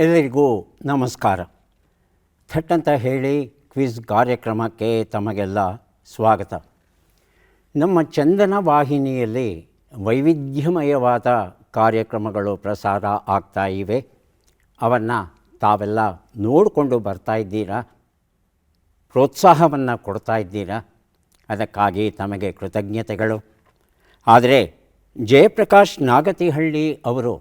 ಎಲ್ಲರಿಗೂ ನಮಸ್ಕಾರ. ಥಟ್ ಅಂತ ಹೇಳಿ ಕ್ವಿಜ್ ಕಾರ್ಯಕ್ರಮಕ್ಕೆ ತಮಗೆಲ್ಲ ಸ್ವಾಗತ. ನಮ್ಮ ಚಂದನ ವಾಹಿನಿಯಲ್ಲಿ ವೈವಿಧ್ಯಮಯವಾದ ಕಾರ್ಯಕ್ರಮಗಳು ಪ್ರಸಾರ ಆಗ್ತಾ ಇವೆ. ಅವನ್ನು ತಾವೆಲ್ಲ ನೋಡಿಕೊಂಡು ಬರ್ತಾ ಇದ್ದೀರಾ, ಪ್ರೋತ್ಸಾಹವನ್ನು ಕೊಡ್ತಾ ಇದ್ದೀರಾ. ಅದಕ್ಕಾಗಿ ತಮಗೆ ಕೃತಜ್ಞತೆಗಳು. ಆದರೆ ಜಯಪ್ರಕಾಶ್ ನಾಗತಿಹಳ್ಳಿ ಅವರು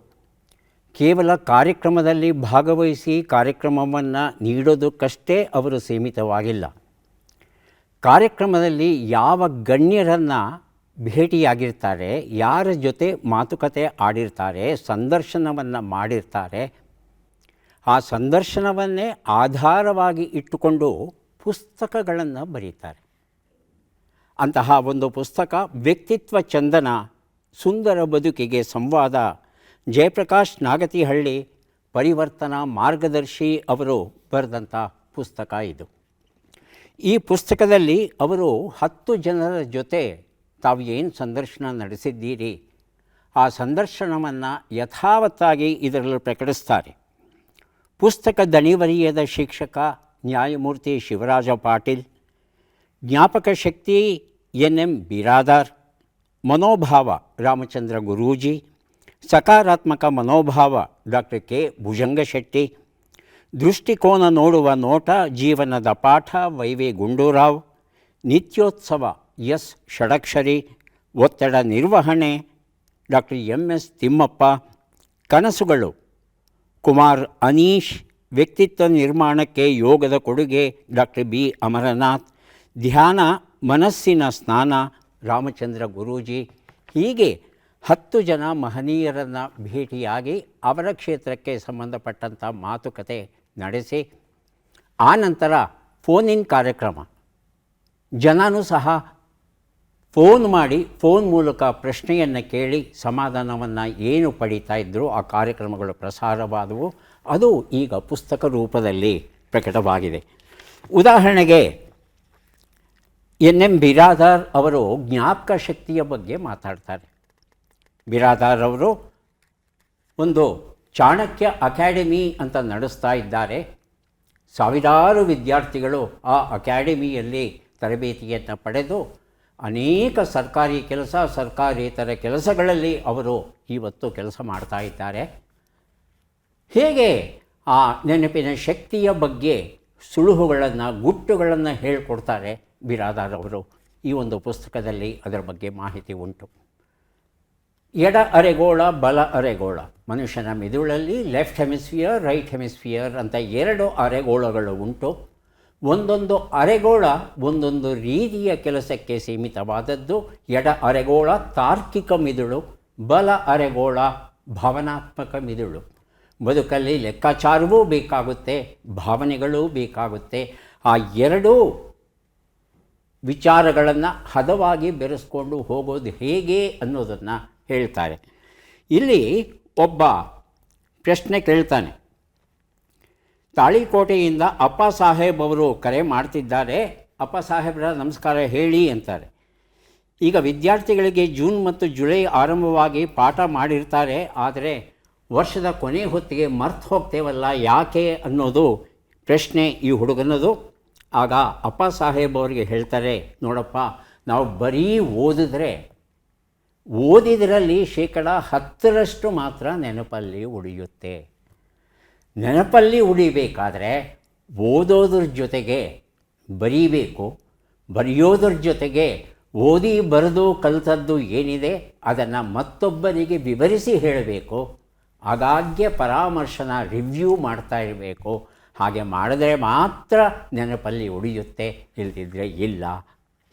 ಕೇವಲ ಕಾರ್ಯಕ್ರಮದಲ್ಲಿ ಭಾಗವಹಿಸಿ ಕಾರ್ಯಕ್ರಮವನ್ನು ನೀಡೋದಕ್ಕಷ್ಟೇ ಅವರು ಸೀಮಿತವಾಗಿಲ್ಲ. ಕಾರ್ಯಕ್ರಮದಲ್ಲಿ ಯಾವ ಗಣ್ಯರನ್ನು ಭೇಟಿಯಾಗಿರ್ತಾರೆ, ಯಾರ ಜೊತೆ ಮಾತುಕತೆ ಆಡಿರ್ತಾರೆ, ಸಂದರ್ಶನವನ್ನು ಮಾಡಿರ್ತಾರೆ, ಆ ಸಂದರ್ಶನವನ್ನೇ ಆಧಾರವಾಗಿ ಇಟ್ಟುಕೊಂಡು ಪುಸ್ತಕಗಳನ್ನು ಬರೀತಾರೆ. ಅಂತಹ ಒಂದು ಪುಸ್ತಕ ವ್ಯಕ್ತಿತ್ವ ಚಂದನ, ಸುಂದರ ಬದುಕಿಗೆ ಸಂವಾದ. ಜಯಪ್ರಕಾಶ್ ನಾಗತಿಹಳ್ಳಿ ಪರಿವರ್ತನಾ ಮಾರ್ಗದರ್ಶಿ ಅವರು ಬರೆದಂಥ ಪುಸ್ತಕ ಇದು. ಈ ಪುಸ್ತಕದಲ್ಲಿ ಅವರು 10 ಜನರ ಜೊತೆ ತಾವು ಏನು ಸಂದರ್ಶನ ನಡೆಸಿದ್ದೀರಿ ಆ ಸಂದರ್ಶನವನ್ನು ಯಥಾವತ್ತಾಗಿ ಇದರಲ್ಲಿ ಪ್ರಕಟಿಸ್ತಾರೆ. ಪುಸ್ತಕ ದಣಿವರಿಯದ ಶಿಕ್ಷಕ ನ್ಯಾಯಮೂರ್ತಿ ಶಿವರಾಜ ಪಾಟೀಲ್, ಜ್ಞಾಪಕ ಶಕ್ತಿ NM ಬಿರಾದಾರ್, ಮನೋಭಾವ ರಾಮಚಂದ್ರ ಗುರೂಜಿ, ಸಕಾರಾತ್ಮಕ ಮನೋಭಾವ ಡಾಕ್ಟರ್ K ಭುಜಂಗಶೆಟ್ಟಿ, ದೃಷ್ಟಿಕೋನ ನೋಡುವ ನೋಟ ಜೀವನದ ಪಾಠ ವೈವಿ ಗುಂಡೂರಾವ್, ನಿತ್ಯೋತ್ಸವ S ಷಡಕ್ಷರಿ, ಒತ್ತಡ ನಿರ್ವಹಣೆ ಡಾಕ್ಟರ್ MS ತಿಮ್ಮಪ್ಪ, ಕನಸುಗಳು ಕುಮಾರ್ ಅನೀಶ್, ವ್ಯಕ್ತಿತ್ವ ನಿರ್ಮಾಣಕ್ಕೆ ಯೋಗದ ಕೊಡುಗೆ ಡಾಕ್ಟರ್ B ಅಮರನಾಥ್, ಧ್ಯಾನ ಮನಸ್ಸಿನ ಸ್ನಾನ ರಾಮಚಂದ್ರ ಗುರೂಜಿ. ಹೀಗೆ 10 ಜನ ಮಹನೀಯರನ್ನು ಭೇಟಿಯಾಗಿ ಅವರ ಕ್ಷೇತ್ರಕ್ಕೆ ಸಂಬಂಧಪಟ್ಟಂಥ ಮಾತುಕತೆ ನಡೆಸಿ, ಆನಂತರ ಫೋನ್ ಕಾರ್ಯಕ್ರಮ, ಜನನೂ ಸಹ ಫೋನ್ ಮಾಡಿ ಫೋನ್ ಮೂಲಕ ಪ್ರಶ್ನೆಯನ್ನು ಕೇಳಿ ಸಮಾಧಾನವನ್ನು ಏನು ಪಡೀತಾ ಇದ್ದರೂ ಆ ಕಾರ್ಯಕ್ರಮಗಳು ಪ್ರಸಾರವಾದವು. ಅದು ಈಗ ಪುಸ್ತಕ ರೂಪದಲ್ಲಿ ಪ್ರಕಟವಾಗಿದೆ. ಉದಾಹರಣೆಗೆ NM ಬಿರಾದಾರ್ ಅವರು ಜ್ಞಾಪಕ ಶಕ್ತಿಯ ಬಗ್ಗೆ ಮಾತಾಡ್ತಾರೆ. ಬಿರಾದಾರ್ ಅವರು ಒಂದು ಚಾಣಕ್ಯ ಅಕಾಡೆಮಿ ಅಂತ ನಡೆಸ್ತಾ ಇದ್ದಾರೆ. ಸಾವಿರಾರು ವಿದ್ಯಾರ್ಥಿಗಳು ಆ ಅಕಾಡೆಮಿಯಲ್ಲಿ ತರಬೇತಿಯನ್ನು ಪಡೆದು ಅನೇಕ ಸರ್ಕಾರಿ ಕೆಲಸ, ಸರ್ಕಾರೇತರ ಕೆಲಸಗಳಲ್ಲಿ ಅವರು ಇವತ್ತು ಕೆಲಸ ಮಾಡ್ತಾ ಇದ್ದಾರೆ. ಹೇಗೆ ಆ ನೆನಪಿನ ಶಕ್ತಿಯ ಬಗ್ಗೆ ಸುಳುಹುಗಳನ್ನು, ಗುಟ್ಟುಗಳನ್ನು ಹೇಳಿಕೊಡ್ತಾರೆ ಬಿರಾದಾರ್ ಅವರು. ಈ ಒಂದು ಪುಸ್ತಕದಲ್ಲಿ ಅದರ ಬಗ್ಗೆ ಮಾಹಿತಿ ಉಂಟು. ಎಡ ಅರೆಗೋಳ, ಬಲ ಅರೆಗೋಳ, ಮನುಷ್ಯನ ಮಿದುಳಲ್ಲಿ ಲೆಫ್ಟ್ ಹೆಮಿಸ್ಫಿಯರ್, ರೈಟ್ ಹೆಮಿಸ್ಫಿಯರ್ ಅಂತ 2 ಅರೆಗೋಳಗಳು ಉಂಟು. ಒಂದೊಂದು ಅರೆಗೋಳ ಒಂದೊಂದು ರೀತಿಯ ಕೆಲಸಕ್ಕೆ ಸೀಮಿತವಾದದ್ದು. ಎಡ ಅರೆಗೋಳ ತಾರ್ಕಿಕ ಮಿದುಳು, ಬಲ ಅರೆಗೋಳ ಭಾವನಾತ್ಮಕ ಮಿದುಳು. ಬದುಕಲ್ಲಿ ಲೆಕ್ಕಾಚಾರವೂ ಬೇಕಾಗುತ್ತೆ, ಭಾವನೆಗಳೂ ಬೇಕಾಗುತ್ತೆ. ಆ 2 ವಿಚಾರಗಳನ್ನು ಹದವಾಗಿ ಬೆರೆಸ್ಕೊಂಡು ಹೋಗೋದು ಹೇಗೆ ಅನ್ನೋದನ್ನು ಹೇಳ್ತಾರೆ. ಇಲ್ಲಿ ಒಬ್ಬ ಪ್ರಶ್ನೆ ಕೇಳ್ತಾನೆ. ತಾಳಿಕೋಟೆಯಿಂದ ಅಪ್ಪ ಸಾಹೇಬ್ ಅವರು ಕರೆ ಮಾಡ್ತಿದ್ದಾರೆ. ಅಪ್ಪ ಸಾಹೇಬ್ರ ನಮಸ್ಕಾರ ಹೇಳಿ ಅಂತಾರೆ. ಈಗ ವಿದ್ಯಾರ್ಥಿಗಳಿಗೆ ಜೂನ್ ಮತ್ತು ಜುಲೈ ಆರಂಭವಾಗಿ ಪಾಠ ಮಾಡಿರ್ತಾರೆ, ಆದರೆ ವರ್ಷದ ಕೊನೆ ಹೊತ್ತಿಗೆ ಮರ್ತು ಹೋಗ್ತೇವಲ್ಲ, ಯಾಕೆ ಅನ್ನೋದು ಪ್ರಶ್ನೆ ಈ ಹುಡುಗನದು. ಆಗ ಅಪ್ಪ ಸಾಹೇಬ್ ಅವರಿಗೆ ಹೇಳ್ತಾರೆ, ನೋಡಪ್ಪ, ನಾವು ಬರೀ ಓದಿದ್ರಲ್ಲಿ 10% ಮಾತ್ರ ನೆನಪಲ್ಲಿ ಉಳಿಯುತ್ತೆ. ನೆನಪಲ್ಲಿ ಉಳಿಬೇಕಾದ್ರೆ ಓದೋದ್ರ ಜೊತೆಗೆ ಬರೀಬೇಕು, ಬರೆಯೋದ್ರ ಜೊತೆಗೆ ಓದಿ ಬರೆದು ಕಲಿತದ್ದು ಏನಿದೆ ಅದನ್ನು ಮತ್ತೊಬ್ಬರಿಗೆ ವಿವರಿಸಿ ಹೇಳಬೇಕು. ಆಗಾಗ್ಗೆ ಪರಾಮರ್ಶನ, ರಿವ್ಯೂ ಮಾಡ್ತಾ ಇರಬೇಕು. ಹಾಗೆ ಮಾಡಿದ್ರೆ ಮಾತ್ರ ನೆನಪಲ್ಲಿ ಉಳಿಯುತ್ತೆ, ಇಲ್ಲದಿದ್ದರೆ ಇಲ್ಲ.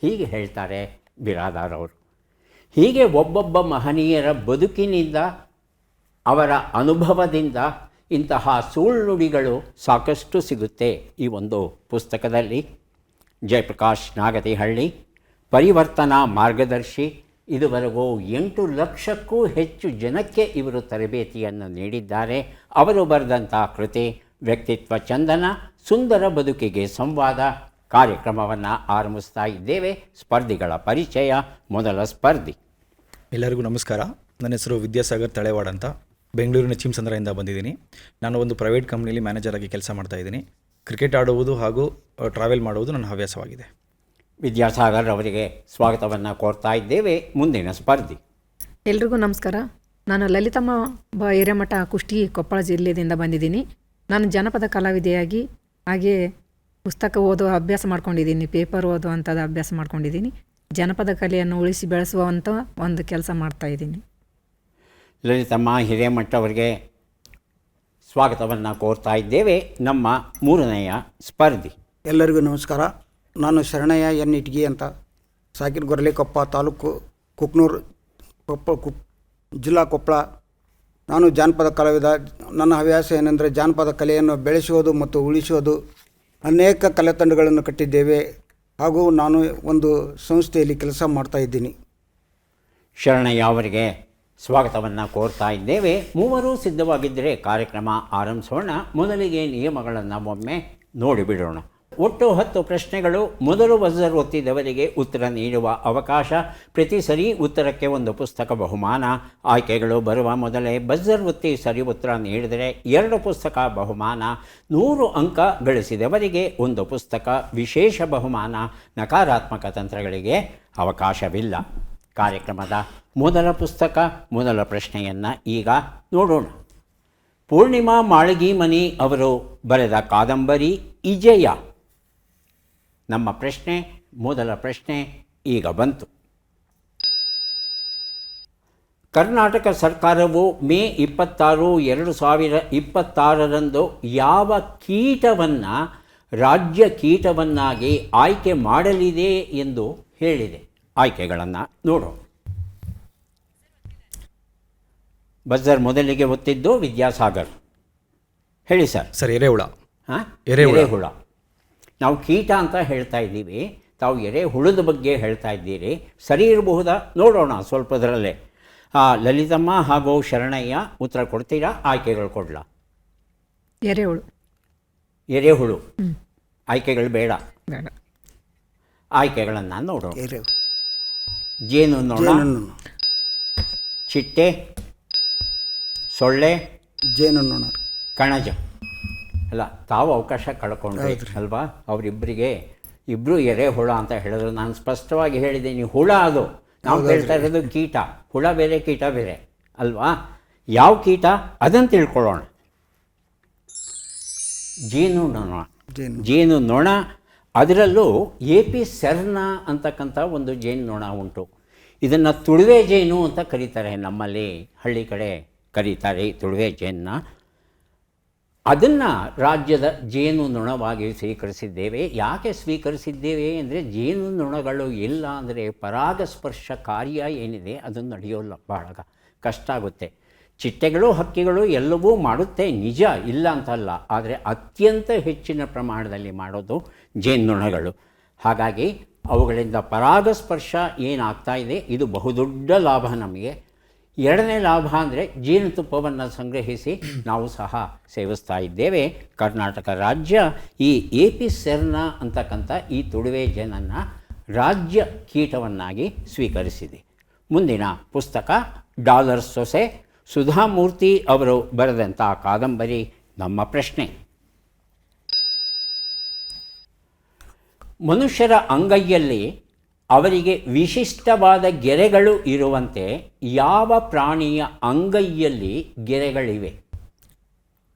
ಹೀಗೆ ಹೇಳ್ತಾರೆ ಬಿರಾದಾರ್ ಅವರು. ಹೀಗೆ ಒಬ್ಬೊಬ್ಬ ಮಹನೀಯರ ಬದುಕಿನಿಂದ, ಅವರ ಅನುಭವದಿಂದ ಇಂತಹ ಸುಳ್ಳುಡಿಗಳು ಸಾಕಷ್ಟು ಸಿಗುತ್ತೆ ಈ ಒಂದು ಪುಸ್ತಕದಲ್ಲಿ. ಜಯಪ್ರಕಾಶ್ ನಾಗತಿಹಳ್ಳಿ ಪರಿವರ್ತನಾ ಮಾರ್ಗದರ್ಶಿ. ಇದುವರೆಗೂ 8 ಲಕ್ಷಕ್ಕೂ ಹೆಚ್ಚು ಜನಕ್ಕೆ ಇವರು ತರಬೇತಿಯನ್ನು ನೀಡಿದ್ದಾರೆ. ಅವರು ಬರೆದಂಥ ಕೃತಿ ವ್ಯಕ್ತಿತ್ವ ಚಂದನ, ಸುಂದರ ಬದುಕಿಗೆ ಸಂವಾದ. ಕಾರ್ಯಕ್ರಮವನ್ನು ಆರಂಭಿಸ್ತಾ ಇದ್ದೇವೆ. ಸ್ಪರ್ಧಿಗಳ ಪರಿಚಯ. ಮೊದಲ ಸ್ಪರ್ಧಿ. ಎಲ್ಲರಿಗೂ ನಮಸ್ಕಾರ. ನನ್ನ ಹೆಸರು ವಿದ್ಯಾಸಾಗರ್ ತಳೆವಾಡ್ ಅಂತ. ಬೆಂಗಳೂರಿನ ಚಿಮ್ಸಂದ್ರದಿಂದ ಬಂದಿದ್ದೀನಿ. ನಾನು ಒಂದು ಪ್ರೈವೇಟ್ ಕಂಪ್ನಿಯಲ್ಲಿ ಮ್ಯಾನೇಜರ್ ಆಗಿ ಕೆಲಸ ಮಾಡ್ತಾಯಿದ್ದೀನಿ. ಕ್ರಿಕೆಟ್ ಆಡುವುದು ಹಾಗೂ ಟ್ರಾವೆಲ್ ಮಾಡುವುದು ನನ್ನ ಹವ್ಯಾಸವಾಗಿದೆ. ವಿದ್ಯಾಸಾಗರ್ ಅವರಿಗೆ ಸ್ವಾಗತವನ್ನು ಕೋರ್ತಾ ಇದ್ದೇವೆ. ಮುಂದಿನ ಸ್ಪರ್ಧಿ. ಎಲ್ರಿಗೂ ನಮಸ್ಕಾರ. ನಾನು ಲಲಿತಮ್ಮ ಹಿರೇಮಠ ಕುಷ್ಟಗಿ ಕೊಪ್ಪಳ ಜಿಲ್ಲೆಯಿಂದ ಬಂದಿದ್ದೀನಿ. ನಾನು ಜನಪದ ಕಲಾವಿದೆಯಾಗಿ ಹಾಗೆ ಪುಸ್ತಕ ಓದೋ ಅಭ್ಯಾಸ ಮಾಡ್ಕೊಂಡಿದ್ದೀನಿ, ಪೇಪರ್ ಓದೋ ಅಂಥದ್ದು ಅಭ್ಯಾಸ ಮಾಡ್ಕೊಂಡಿದ್ದೀನಿ. ಜನಪದ ಕಲೆಯನ್ನು ಉಳಿಸಿ ಬೆಳೆಸುವಂಥ ಒಂದು ಕೆಲಸ ಮಾಡ್ತಾಯಿದ್ದೀನಿ. ಲಲಿತಮ್ಮ ಹಿರೇಮಠ ಅವರಿಗೆ ಸ್ವಾಗತವನ್ನು ಕೋರ್ತಾ ಇದ್ದೇವೆ. ನಮ್ಮ ಮೂರನೆಯ ಸ್ಪರ್ಧಿ. ಎಲ್ಲರಿಗೂ ನಮಸ್ಕಾರ. ನಾನು ಶರಣಯ್ಯ ಎನ್ ಇಟ್ಗಿ ಅಂತ, ಸಾಕಿನ ಗೊರಲೆಕೊಪ್ಪ ತಾಲೂಕು, ಕುಕ್ನೂರು, ಜಿಲ್ಲಾ ಕೊಪ್ಪಳ. ನಾನು ಜಾನಪದ ಕಲಾವಿದ. ನನ್ನ ಹವ್ಯಾಸ ಏನೆಂದರೆ ಜಾನಪದ ಕಲೆಯನ್ನು ಬೆಳೆಸುವುದು ಮತ್ತು ಉಳಿಸುವುದು. ಅನೇಕ ಕಲೆತಂಡಗಳನ್ನು ಕಟ್ಟಿದ್ದೇವೆ ಹಾಗೂ ನಾನು ಒಂದು ಸಂಸ್ಥೆಯಲ್ಲಿ ಕೆಲಸ ಮಾಡ್ತಾಯಿದ್ದೀನಿ. ಶರಣಯ್ಯ ಅವರಿಗೆ ಸ್ವಾಗತವನ್ನು ಕೋರ್ತಾ ಇದ್ದೇವೆ. ಮೂವರು ಸಿದ್ಧವಾಗಿದ್ದರೆ ಕಾರ್ಯಕ್ರಮ ಆರಂಭಿಸೋಣ. ಮೊದಲಿಗೆ ನಿಯಮಗಳನ್ನು ಒಮ್ಮೆ ನೋಡಿಬಿಡೋಣ. ಒಟ್ಟು 10 ಪ್ರಶ್ನೆಗಳು. ಮೊದಲು ಬಜರ್ ಒತ್ತಿದವರಿಗೆ ಉತ್ತರ ನೀಡುವ ಅವಕಾಶ. ಪ್ರತಿ ಸರಿ ಉತ್ತರಕ್ಕೆ ಒಂದು ಪುಸ್ತಕ ಬಹುಮಾನ. ಆಯ್ಕೆಗಳು ಬರುವ ಮೊದಲೇ ಬಜರ್ ಒತ್ತಿ ಸರಿ ಉತ್ತರ ನೀಡಿದರೆ 2 ಪುಸ್ತಕ ಬಹುಮಾನ. 100 ಅಂಕ ಗಳಿಸಿದವರಿಗೆ ಒಂದು ಪುಸ್ತಕ ವಿಶೇಷ ಬಹುಮಾನ. ನಕಾರಾತ್ಮಕ ತಂತ್ರಗಳಿಗೆ ಅವಕಾಶವಿಲ್ಲ. ಕಾರ್ಯಕ್ರಮದ ಮೊದಲ ಪುಸ್ತಕ, ಮೊದಲ ಪ್ರಶ್ನೆಯನ್ನು ಈಗ ನೋಡೋಣ. ಪೂರ್ಣಿಮಾ ಮಾಳಗಿಮನಿ ಅವರು ಬರೆದ ಕಾದಂಬರಿ ಇಜಯ. ನಮ್ಮ ಪ್ರಶ್ನೆ, ಮೊದಲ ಪ್ರಶ್ನೆ ಈಗ ಬಂತು. ಕರ್ನಾಟಕ ಸರ್ಕಾರವು ಮೇ 26, 2026ರಂದು ಯಾವ ಕೀಟವನ್ನು ರಾಜ್ಯ ಕೀಟವನ್ನಾಗಿ ಆಯ್ಕೆ ಮಾಡಲಿದೆ ಎಂದು ಹೇಳಿದೆ? ಆಯ್ಕೆಗಳನ್ನು ನೋಡೋಣ. ಬಜರ್ ಮೊದಲಿಗೆ ಒತ್ತಿದ್ದು ವಿದ್ಯಾಸಾಗರ್. ಹೇಳಿ ಸರ್. ಸರ್, ಎರೆಹುಳ. ಹಾಂ, ಎರೆಹುಳ. ನಾವು ಕೀಟ ಅಂತ ಹೇಳ್ತಾ ಇದ್ದೀವಿ, ತಾವು ಎರೆಹುಳದ ಬಗ್ಗೆ ಹೇಳ್ತಾ ಇದ್ದೀರಿ. ಸರಿ ಇರಬಹುದಾ? ನೋಡೋಣ ಸ್ವಲ್ಪದರಲ್ಲೇ. ಲಲಿತಮ್ಮ ಹಾಗೂ ಶರಣಯ್ಯ ಉತ್ತರ ಕೊಡ್ತೀರಾ? ಆಯ್ಕೆಗಳು ಕೊಡಲಾ? ಎರೆಹುಳು. ಆಯ್ಕೆಗಳು ಬೇಡ. ಆಯ್ಕೆಗಳನ್ನು ನೋಡೋಣ. ಜೇನುನೊಣ, ಚಿಟ್ಟೆ, ಸೊಳ್ಳೆ, ಜೇನುನೊಣ, ಕಣಜ. ಅಲ್ಲ, ತಾವು ಅವಕಾಶ ಕಳ್ಕೊಂಡ್ರಿ ಅಲ್ವಾ? ಅವರಿಬ್ಬರಿಗೆ ಇಬ್ಬರು ಎರೆಹುಳ ಅಂತ ಹೇಳಿದ್ರು. ನಾನು ಸ್ಪಷ್ಟವಾಗಿ ಹೇಳಿದ್ದೀನಿ, ಹುಳ ಅದು. ನಾವು ಹೇಳ್ತಾ ಇರೋದು ಕೀಟ. ಹುಳ ಬೇರೆ, ಕೀಟ ಬೇರೆ ಅಲ್ವಾ? ಯಾವ ಕೀಟ ಅದನ್ನು ತಿಳ್ಕೊಳ್ಳೋಣ. ಜೇನುನೊಣ. ಅದರಲ್ಲೂ ಏಪಿಸ್ ಸೆರ್ನಾ ಅಂತಕ್ಕಂಥ ಒಂದು ಜೇನುನೊಣ ಉಂಟು. ಇದನ್ನು ತುಳುವೆ ಜೇನು ಅಂತ ಕರೀತಾರೆ. ನಮ್ಮಲ್ಲಿ ಹಳ್ಳಿ ಕಡೆ ಕರೀತಾರೆ ಈ ತುಳುವೆ ಜೇನನ್ನ. ಅದನ್ನು ರಾಜ್ಯದ ಜೇನುನೊಣವಾಗಿ ಸ್ವೀಕರಿಸಿದ್ದೇವೆ. ಯಾಕೆ ಸ್ವೀಕರಿಸಿದ್ದೇವೆ ಅಂದರೆ, ಜೇನುನೊಣಗಳು ಇಲ್ಲ ಅಂದರೆ ಪರಾಗಸ್ಪರ್ಶ ಕಾರ್ಯ ಏನಿದೆ ಅದು ನಡೆಯೋಲ್ಲ, ಭಾಳ ಕಷ್ಟ ಆಗುತ್ತೆ. ಚಿಟ್ಟೆಗಳು, ಹಕ್ಕಿಗಳು ಎಲ್ಲವೂ ಮಾಡುತ್ತೆ, ನಿಜ, ಇಲ್ಲ ಅಂತಲ್ಲ. ಆದರೆ ಅತ್ಯಂತ ಹೆಚ್ಚಿನ ಪ್ರಮಾಣದಲ್ಲಿ ಮಾಡೋದು ಜೇನುನೊಣಗಳು. ಹಾಗಾಗಿ ಅವುಗಳಿಂದ ಪರಾಗಸ್ಪರ್ಶ ಏನಾಗ್ತಾ ಇದೆ, ಇದು ಬಹುದೊಡ್ಡ ಲಾಭ ನಮಗೆ. ಎರಡನೇ ಲಾಭ ಅಂದರೆ ಜೇನುತುಪ್ಪವನ್ನು ಸಂಗ್ರಹಿಸಿ ನಾವು ಸಹ ಸೇವಿಸ್ತಾ ಇದ್ದೇವೆ. ಕರ್ನಾಟಕ ರಾಜ್ಯ ಈ ಏಪಿಸ್ ಸೆರ್ನಾ ಅಂತಕ್ಕಂಥ ಈ ತುಳುವೆ ಜೇನನ್ನು ರಾಜ್ಯ ಕೀಟವನ್ನಾಗಿ ಸ್ವೀಕರಿಸಿದೆ. ಮುಂದಿನ ಪುಸ್ತಕ ಡಾಲರ್ ಸೊಸೆ, ಸುಧಾಮೂರ್ತಿ ಅವರು ಬರೆದಂಥ ಕಾದಂಬರಿ ನಮ್ಮ ಪ್ರಶ್ನೆ. ಮನುಷ್ಯರ ಅಂಗೈಯಲ್ಲಿ ಅವರಿಗೆ ವಿಶಿಷ್ಟವಾದ ಗೆರೆಗಳು ಇರುವಂತೆ ಯಾವ ಪ್ರಾಣಿಯ ಅಂಗೈಯಲ್ಲಿ ಗೆರೆಗಳಿವೆ?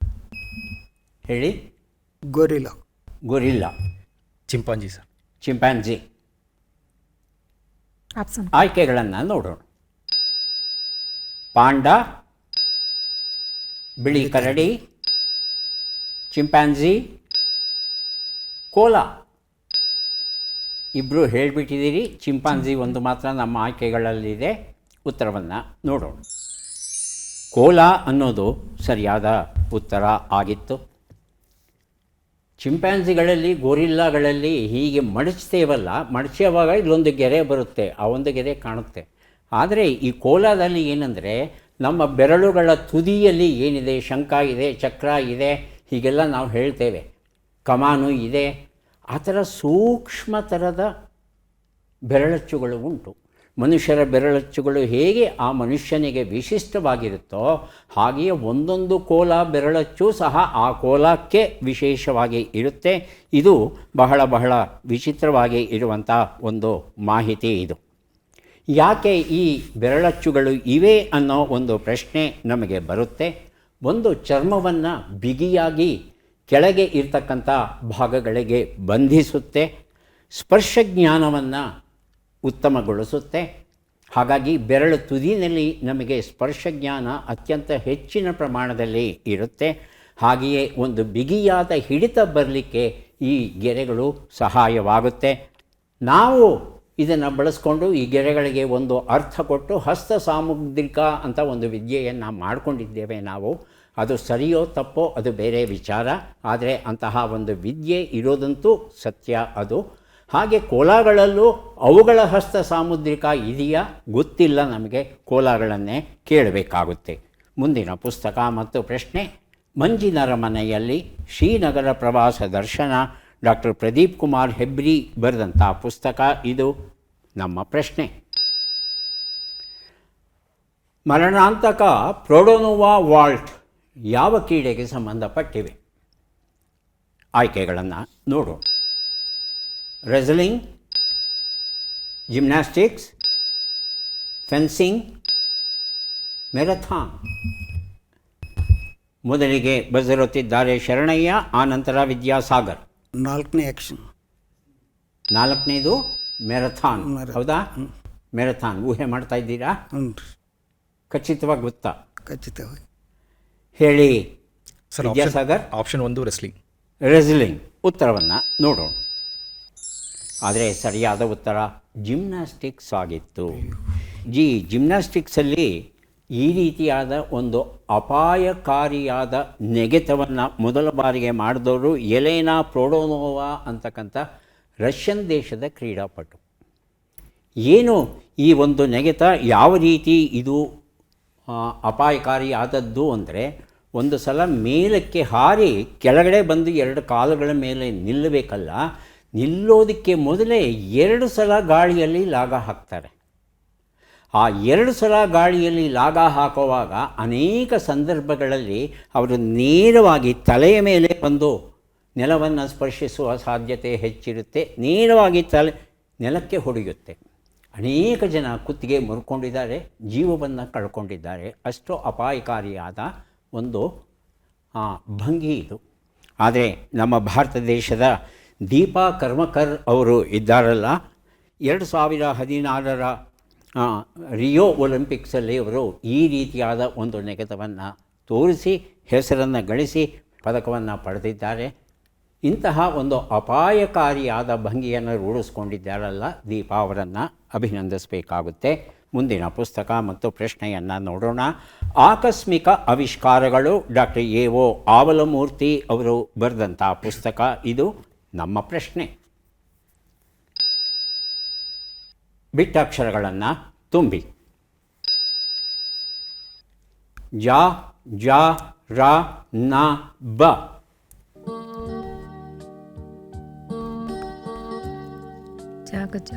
ಹೇಳಿ. ಗೊರಿಲ್ಲ. Chimpanzee sir. ಚಿಂಪಾಂಜಿ. ಆಯ್ಕೆಗಳನ್ನು ನೋಡೋಣ. ಪಾಂಡ, ಬಿಳಿ ಕರಡಿ, ಚಿಂಪಾಂಜಿ, ಕೋಲಾ. ಇಬ್ಬರು ಹೇಳಿಬಿಟ್ಟಿದ್ದೀರಿ. ಚಿಂಪಾಂಜಿ ಒಂದು ಮಾತ್ರ ನಮ್ಮ ಆಯ್ಕೆಗಳಲ್ಲಿದೆ. ಉತ್ತರವನ್ನು ನೋಡೋಣ. ಕೋಲಾ ಅನ್ನೋದು ಸರಿಯಾದ ಉತ್ತರ ಆಗಿತ್ತು. ಚಿಂಪಾಂಜಿಗಳಲ್ಲಿ, ಗೊರಿಲ್ಲಾಗಳಲ್ಲಿ ಹೀಗೆ ಮಡಚ್ತೇವಲ್ಲ, ಮಡಚುವಾಗ ಇಲ್ಲೊಂದು ಗೆರೆ ಬರುತ್ತೆ, ಆ ಒಂದು ಗೆರೆ ಕಾಣುತ್ತೆ. ಆದರೆ ಈ ಕೋಲಾದಲ್ಲಿ ಏನಂದರೆ, ನಮ್ಮ ಬೆರಳುಗಳ ತುದಿಯಲ್ಲಿ ಏನಿದೆ, ಶಂಖ ಇದೆ, ಚಕ್ರ ಇದೆ, ಹೀಗೆಲ್ಲ ನಾವು ಹೇಳ್ತೇವೆ, ಕಮಾನು ಇದೆ, ಆ ಥರ ಸೂಕ್ಷ್ಮ ಥರದ ಬೆರಳಚ್ಚುಗಳು ಉಂಟು. ಮನುಷ್ಯರ ಬೆರಳಚ್ಚುಗಳು ಹೇಗೆ ಆ ಮನುಷ್ಯನಿಗೆ ವಿಶಿಷ್ಟವಾಗಿರುತ್ತೋ ಹಾಗೆಯೇ ಒಂದೊಂದು ಕೋಲ ಬೆರಳಚ್ಚು ಸಹ ಆ ಕೋಲಕ್ಕೆ ವಿಶೇಷವಾಗಿ ಇರುತ್ತೆ. ಇದು ಬಹಳ ಬಹಳ ವಿಚಿತ್ರವಾಗಿ ಇರುವಂಥ ಒಂದು ಮಾಹಿತಿ ಇದು. ಯಾಕೆ ಈ ಬೆರಳಚ್ಚುಗಳು ಇವೆ ಅನ್ನೋ ಒಂದು ಪ್ರಶ್ನೆ ನಮಗೆ ಬರುತ್ತೆ. ಒಂದು ಚರ್ಮವನ್ನು ಬಿಗಿಯಾಗಿ ಕೆಳಗೆ ಇರ್ತಕ್ಕಂಥ ಭಾಗಗಳಿಗೆ ಬಂಧಿಸುತ್ತೆ, ಸ್ಪರ್ಶ ಜ್ಞಾನವನ್ನು ಉತ್ತಮಗೊಳಿಸುತ್ತೆ. ಹಾಗಾಗಿ ಬೆರಳು ತುದಿನಲ್ಲಿ ನಮಗೆ ಸ್ಪರ್ಶ ಜ್ಞಾನ ಅತ್ಯಂತ ಹೆಚ್ಚಿನ ಪ್ರಮಾಣದಲ್ಲಿ ಇರುತ್ತೆ. ಹಾಗೆಯೇ ಒಂದು ಬಿಗಿಯಾದ ಹಿಡಿತ ಬರಲಿಕ್ಕೆ ಈ ಗೆರೆಗಳು ಸಹಾಯವಾಗುತ್ತೆ. ನಾವು ಇದನ್ನು ಬಳಸ್ಕೊಂಡು ಈ ಗೆರೆಗಳಿಗೆ ಒಂದು ಅರ್ಥ ಕೊಟ್ಟು ಹಸ್ತ ಸಾಮುದ್ರಿಕ ಅಂತ ಒಂದು ವಿದ್ಯೆಯನ್ನು ಮಾಡಿಕೊಂಡಿದ್ದೇವೆ ನಾವು. ಅದು ಸರಿಯೋ ತಪ್ಪೋ ಅದು ಬೇರೆ ವಿಚಾರ, ಆದರೆ ಅಂತಹ ಒಂದು ವಿದ್ಯೆ ಇರೋದಂತೂ ಸತ್ಯ ಅದು. ಹಾಗೆ ಕೋಲಾಗಳಲ್ಲೂ ಅವುಗಳ ಹಸ್ತ ಸಾಮುದ್ರಿಕ ಇದೆಯಾ ಗೊತ್ತಿಲ್ಲ ನಮಗೆ, ಕೋಲಾಗಳನ್ನೇ ಕೇಳಬೇಕಾಗುತ್ತೆ. ಮುಂದಿನ ಪುಸ್ತಕ ಮತ್ತು ಪ್ರಶ್ನೆ, ಮಂಜಿನರ ಮನೆಯಲ್ಲಿ ಶ್ರೀನಗರ ಪ್ರವಾಸ ದರ್ಶನ, ಡಾಕ್ಟರ್ ಪ್ರದೀಪ್ ಕುಮಾರ್ ಹೆಬ್ರಿ ಬರೆದಂಥ ಪುಸ್ತಕ ಇದು. ನಮ್ಮ ಪ್ರಶ್ನೆ, ಮರಣಾಂತಕ ಪ್ರೊಡೊನೋವಾ ವಾಲ್ಟ್ ಯಾವ ಕ್ರೀಡೆಗೆ ಸಂಬಂಧಪಟ್ಟಿವೆ? ಆಯ್ಕೆಗಳನ್ನು ನೋಡೋಣ. Wrestling, gymnastics, fencing, marathon. ಮೊದಲಿಗೆ ಬರೆದಿರುತ್ತಿದ್ದಾರೆ ಶರಣಯ್ಯ, ಆನಂತರ ವಿದ್ಯಾಸಾಗರ್. 4ನೇ ಆ್ಯಕ್ಷನ್. 4ನೇದು ಮ್ಯಾರಥಾನ್. ಹೌದಾ? ಮ್ಯಾರಥಾನ್ ಊಹೆ ಮಾಡ್ತಾ ಇದ್ದೀರಾ? ಹ್ಞೂ. ಖಚಿತವಾಗಿ ಗೊತ್ತಾ? ಖಚಿತವಾಗಿ ಹೇಳಿ sir. Vidyasagar. Option 1 wrestling. Wrestling ಉತ್ತರವನ್ನು ನೋಡೋಣ. ಆದರೆ ಸರಿಯಾದ ಉತ್ತರ ಜಿಮ್ನಾಸ್ಟಿಕ್ಸ್ ಆಗಿತ್ತು. ಜಿಮ್ನಾಸ್ಟಿಕ್ಸಲ್ಲಿ ಈ ರೀತಿಯಾದ ಒಂದು ಅಪಾಯಕಾರಿಯಾದ ನೆಗೆತವನ್ನು ಮೊದಲ ಬಾರಿಗೆ ಮಾಡಿದವರು ಎಲೆನಾ ಪ್ರೊಡೊನೋವಾ ಅಂತಕ್ಕಂಥ ರಷ್ಯನ್ ದೇಶದ ಕ್ರೀಡಾಪಟು. ಏನು ಈ ಒಂದು ನೆಗೆತ ಯಾವ ರೀತಿ ಇದು ಅಪಾಯಕಾರಿ ಆದದ್ದು ಅಂದರೆ, ಒಂದು ಸಲ ಮೇಲಕ್ಕೆ ಹಾರಿ ಕೆಳಗಡೆ ಬಂದು 2 ಕಾಲುಗಳ ಮೇಲೆ ನಿಲ್ಲಬೇಕಲ್ಲ, ನಿಲ್ಲೋದಕ್ಕೆ ಮೊದಲೇ 2 ಸಲ ಗಾಳಿಯಲ್ಲಿ ಲಾಗ ಹಾಕ್ತಾರೆ. ಆ 2 ಸಲ ಗಾಳಿಯಲ್ಲಿ ಲಾಗ ಹಾಕುವಾಗ ಅನೇಕ ಸಂದರ್ಭಗಳಲ್ಲಿ ಅವರು ನೇರವಾಗಿ ತಲೆಯ ಮೇಲೆ ಬಂದು ನೆಲವನ್ನು ಸ್ಪರ್ಶಿಸುವ ಸಾಧ್ಯತೆ ಹೆಚ್ಚಿರುತ್ತೆ. ನೇರವಾಗಿ ನೆಲಕ್ಕೆ ಹೊಡೆಯುತ್ತೆ. ಅನೇಕ ಜನ ಕುತ್ತಿಗೆ ಮುರ್ಕೊಂಡಿದ್ದಾರೆ, ಜೀವವನ್ನು ಕಳ್ಕೊಂಡಿದ್ದಾರೆ. ಅಷ್ಟು ಅಪಾಯಕಾರಿಯಾದ ಒಂದು ಭಂಗಿ ಇದು. ಆದರೆ ನಮ್ಮ ಭಾರತ ದೇಶದ ದೀಪಾ ಕರ್ಮಕರ್ ಅವರು ಇದ್ದಾರಲ್ಲ, 2016ರ ರಿಯೋ ಒಲಿಂಪಿಕ್ಸಲ್ಲಿ ಅವರು ಈ ರೀತಿಯಾದ ಒಂದು ನೆಗೆತವನ್ನು ತೋರಿಸಿ ಹೆಸರನ್ನು ಗಳಿಸಿ ಪದಕವನ್ನು ಪಡೆದಿದ್ದಾರೆ. ಇಂತಹ ಒಂದು ಅಪಾಯಕಾರಿಯಾದ ಭಂಗಿಯನ್ನು ರೂಢಿಸ್ಕೊಂಡಿದ್ದಾರಲ್ಲ, ದೀಪಾ ಅವರನ್ನು ಅಭಿನಂದಿಸಬೇಕಾಗುತ್ತೆ. ಮುಂದಿನ ಪುಸ್ತಕ ಮತ್ತು ಪ್ರಶ್ನೆಯನ್ನು ನೋಡೋಣ. ಆಕಸ್ಮಿಕ ಆವಿಷ್ಕಾರಗಳು, ಡಾಕ್ಟರ್ ಎ.ಒ. ಆವಲಮೂರ್ತಿ ಅವರು ಬರೆದಂಥ ಪುಸ್ತಕ ಇದು. ನಮ್ಮ ಪ್ರಶ್ನೆ, ಬಿಟ್ಟಾಕ್ಷರಗಳನ್ನು ತುಂಬಿ. ಜ, ಜ, ರ, ನ, ಬ. ಜಾಗಜ.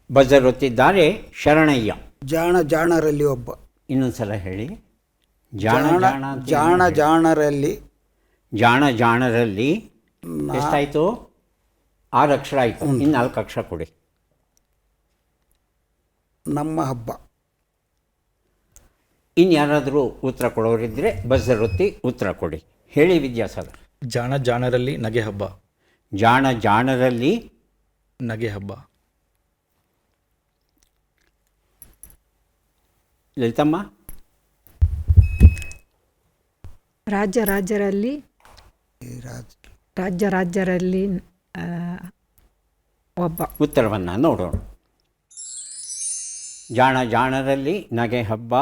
ಬಜರ್ ಒತ್ತಿದ್ದಾರೆ ಶರಣಯ್ಯ. ಜಾಣರಲ್ಲಿ ಒಬ್ಬ. ಇನ್ನೊಂದು ಸಲ ಹೇಳಿ. ಜಾಣ ಜಾಣರಲ್ಲಿ. ಜಾಣರಲ್ಲಿ ಎಷ್ಟಾಯಿತು? 6 ಅಕ್ಷರ ಆಯಿತು. ಇನ್ನು 4 ಅಕ್ಷರ ಕೊಡಿ. ನಮ್ಮ ಹಬ್ಬ. ಇನ್ಯಾರಾದರೂ ಉತ್ತರ ಕೊಡೋರಿದ್ದರೆ ಬಜರ್ ಒತ್ತಿ ಉತ್ತರ ಕೊಡಿ. ಹೇಳಿ ವಿದ್ಯಾಸಾಗರ್. ಜಾಣರಲ್ಲಿ ನಗೆ ಹಬ್ಬ. ಜಾಣರಲ್ಲಿ ನಗೆ ಹಬ್ಬ. ಲಲಿತಮ್ಮ. ರಾಜ್ಯರಲ್ಲಿ ಒಬ್ಬ. ಉತ್ತರವನ್ನು ನೋಡೋಣ. ಜಾಣರಲ್ಲಿ ನಗೆ ಹಬ್ಬ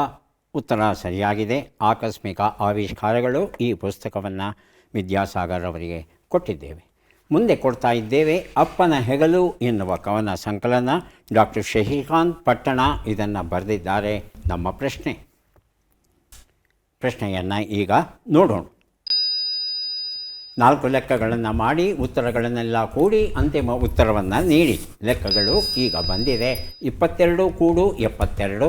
ಉತ್ತರ ಸರಿಯಾಗಿದೆ. ಆಕಸ್ಮಿಕ ಆವಿಷ್ಕಾರಗಳು ಈ ಪುಸ್ತಕವನ್ನು ವಿದ್ಯಾಸಾಗರ್ ಅವರಿಗೆ ಕೊಟ್ಟಿದ್ದೇವೆ. ಮುಂದೆ ಕೊಡ್ತಾ ಇದ್ದೇವೆ ಅಪ್ಪನ ಹೆಗಲು ಎನ್ನುವ ಕವನ ಸಂಕಲನ. ಡಾಕ್ಟರ್ ಶಶಿಕಾಂತ್ ಪಟ್ಟಣ ಇದನ್ನು ಬರೆದಿದ್ದಾರೆ. ನಮ್ಮ ಪ್ರಶ್ನೆಯನ್ನು ಈಗ ನೋಡೋಣ. 4 ಲೆಕ್ಕಗಳನ್ನು ಮಾಡಿ ಉತ್ತರಗಳನ್ನೆಲ್ಲ ಕೂಡಿ ಅಂತಿಮ ಉತ್ತರವನ್ನು ನೀಡಿ. ಲೆಕ್ಕಗಳು ಈಗ ಬಂದಿದೆ. 22 ಕೂಡು 72,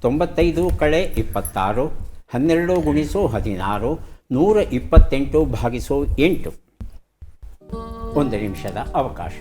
95 ಕಳೆ 26, 12 ಗುಣಿಸು 16, 128 ಭಾಗಿಸು 8. 1 ನಿಮಿಷದ ಅವಕಾಶ.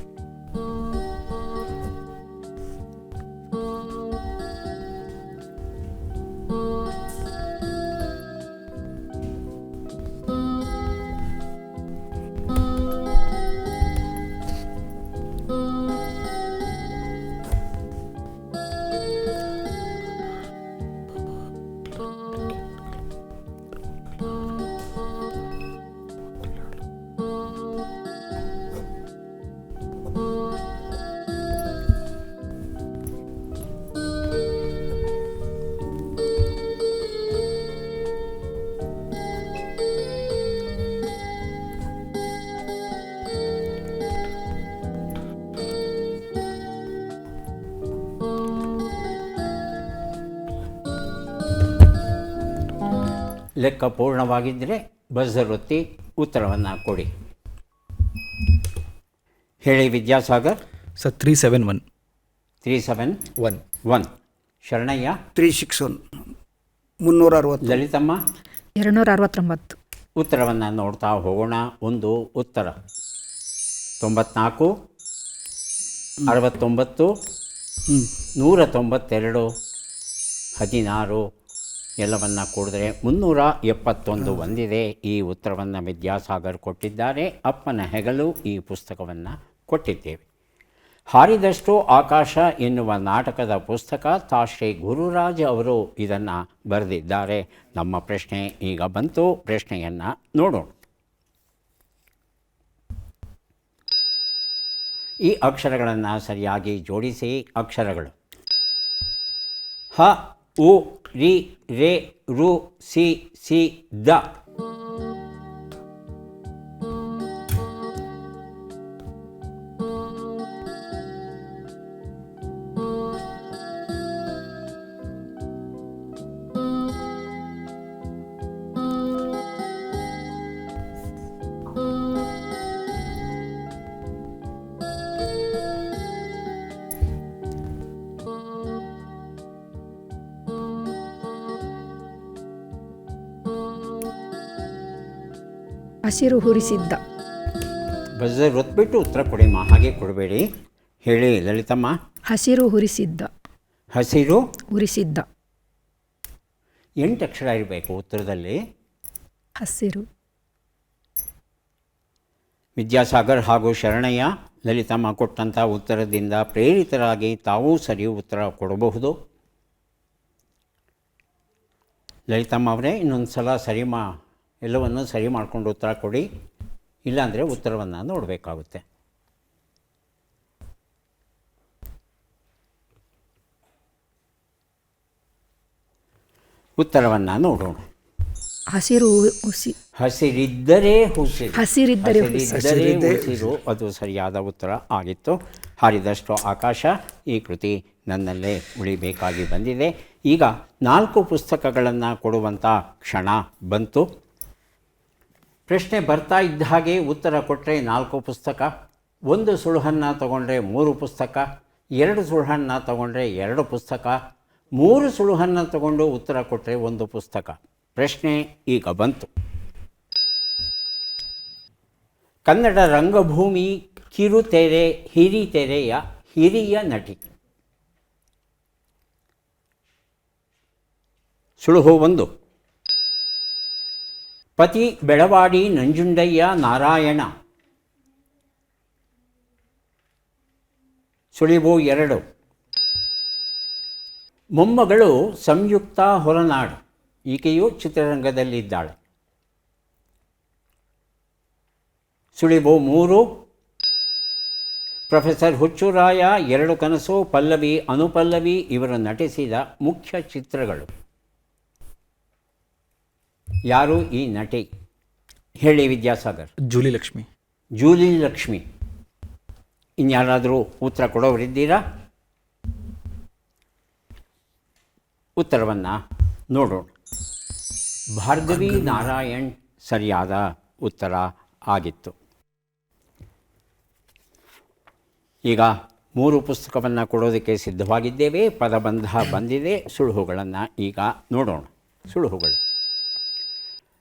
ಲೆಕ್ಕ ಪೂರ್ಣವಾಗಿದ್ದರೆ ಬಜರ್ ಒತ್ತಿ ಉತ್ತರವನ್ನು ಕೊಡಿ. ಹೇಳಿ ವಿದ್ಯಾಸಾಗರ್. ಸರ್ 371. 371. ಶರಣಯ್ಯ. 361. 360. ಲಲಿತಮ್ಮ. 269. ಉತ್ತರವನ್ನು ನೋಡ್ತಾ ಹೋಗೋಣ. ಒಂದು ಉತ್ತರ 94, 69, 192, 16 ಎಲ್ಲವನ್ನು ಕೂಡಿದ್ರೆ 371 ಬಂದಿದೆ. ಈ ಉತ್ತರವನ್ನು ವಿದ್ಯಾಸಾಗರ್ ಕೊಟ್ಟಿದ್ದಾರೆ. ಅಪ್ಪನ ಹೆಗಲು ಈ ಪುಸ್ತಕವನ್ನು ಕೊಟ್ಟಿದ್ದೇವೆ. ಹಾರಿದಷ್ಟು ಆಕಾಶ ಎನ್ನುವ ನಾಟಕದ ಪುಸ್ತಕ ಶ್ರೀ ಗುರುರಾಜ್ ಅವರು ಇದನ್ನು ಬರೆದಿದ್ದಾರೆ. ನಮ್ಮ ಪ್ರಶ್ನೆ ಈಗ ಬಂತು. ಪ್ರಶ್ನೆಯನ್ನು ನೋಡೋಣ. ಈ ಅಕ್ಷರಗಳನ್ನು ಸರಿಯಾಗಿ ಜೋಡಿಸಿ. ಅಕ್ಷರಗಳು ಹ, ಉ, ರಿ, ರೇ, ರು, ಸಿ, ಸಿ, ದ. ಹಸಿರು ಹುರಿಸಿದ್ದ. ಬಜರ್ ಒತ್ಬಿಟ್ಟು ಉತ್ತರ ಕೊಡಿಮ್ಮ, ಹಾಗೆ ಕೊಡಬೇಡಿ. ಹೇಳಿ ಲಲಿತಮ್ಮ. ಹಸಿರು ಹುರಿಸಿದ್ದ. ಹಸಿರು ಹುರಿಸಿದ್ದ. 8 ಅಕ್ಷರ ಇರಬೇಕು ಉತ್ತರದಲ್ಲಿ. ಹಸಿರು. ವಿದ್ಯಾಸಾಗರ್ ಹಾಗೂ ಶರಣಯ್ಯ ಲಲಿತಮ್ಮ ಕೊಟ್ಟಂಥ ಉತ್ತರದಿಂದ ಪ್ರೇರಿತರಾಗಿ ತಾವೂ ಸರಿ ಉತ್ತರ ಕೊಡಬಹುದು. ಲಲಿತಮ್ಮ ಅವರೇ, ಇನ್ನೊಂದು ಸಲ ಎಲ್ಲವನ್ನು ಸರಿ ಮಾಡಿಕೊಂಡು ಉತ್ತರ ಕೊಡಿ. ಇಲ್ಲಾಂದರೆ ಉತ್ತರವನ್ನು ನೋಡಬೇಕಾಗುತ್ತೆ. ಉತ್ತರವನ್ನು ನೋಡೋಣ. ಹಸಿರು ಹುಸಿ. ಹಸಿರಿದ್ದರೆ ಹುಸಿರು. ಹಸಿರಿದ್ದರೆ ಹುಸಿರು, ಅದು ಸರಿಯಾದ ಉತ್ತರ ಆಗಿತ್ತು. ಹಾರಿದಷ್ಟು ಆಕಾಶ ಈ ಕೃತಿ ನನ್ನಲ್ಲೇ ಉಳಿಬೇಕಾಗಿ ಬಂದಿದೆ. ಈಗ 4 ಪುಸ್ತಕಗಳನ್ನು ಕೊಡುವಂಥ ಕ್ಷಣ ಬಂತು. ಪ್ರಶ್ನೆ ಬರ್ತಾ ಇದ್ದ ಹಾಗೆ ಉತ್ತರ ಕೊಟ್ಟರೆ 4 ಪುಸ್ತಕ, 1 ಸುಳುಹನ್ನು ತಗೊಂಡ್ರೆ 3 ಪುಸ್ತಕ, 2 ಸುಳುಹನ್ನು ತಗೊಂಡ್ರೆ 2 ಪುಸ್ತಕ, 3 ಸುಳುಹನ್ನು ತಗೊಂಡು ಉತ್ತರ ಕೊಟ್ಟರೆ 1 ಪುಸ್ತಕ. ಪ್ರಶ್ನೆ ಈಗ ಬಂತು. ಕನ್ನಡ ರಂಗಭೂಮಿ ಕಿರುತೆರೆ ಹಿರಿತೆರೆಯ ಹಿರಿಯ ನಟಿ. ಸುಳುಹು 1. ಪತಿ ಬೆಳವಾಡಿ ನಂಜುಂಡಯ್ಯ ನಾರಾಯಣ. ಸುಳಿವು 2. ಮೊಮ್ಮಗಳು ಸಂಯುಕ್ತ ಹೊರನಾಡು. ಈಕೆಯು ಚಿತ್ರರಂಗದಲ್ಲಿದ್ದಾಳೆ. ಸುಳಿವು 3. ಪ್ರೊಫೆಸರ್ ಹುಚ್ಚುರಾಯ, 2 ಕನಸು, ಪಲ್ಲವಿ ಅನುಪಲ್ಲವಿ ಇವರು ನಟಿಸಿದ ಮುಖ್ಯ ಚಿತ್ರಗಳು. ಯಾರು ಈ ನಟಿ? ಹೇಳಿ ವಿದ್ಯಾಸಾಗರ್. ಜೂಲಿ ಲಕ್ಷ್ಮಿ. ಜೂಲಿ ಲಕ್ಷ್ಮಿ. ಇನ್ಯಾರಾದರೂ ಉತ್ತರ ಕೊಡೋರಿದ್ದೀರಾ? ಉತ್ತರವನ್ನು ನೋಡೋಣ. ಭಾರ್ಗವಿ ನಾರಾಯಣ್ ಸರಿಯಾದ ಉತ್ತರ ಆಗಿತ್ತು. ಈಗ 3 ಪುಸ್ತಕವನ್ನು ಕೊಡೋದಕ್ಕೆ ಸಿದ್ಧವಾಗಿದ್ದೇವೆ. ಪದಬಂಧ ಬಂದಿದೆ. ಸುಳುಹುಗಳನ್ನು ಈಗ ನೋಡೋಣ. ಸುಳುಹುಗಳು: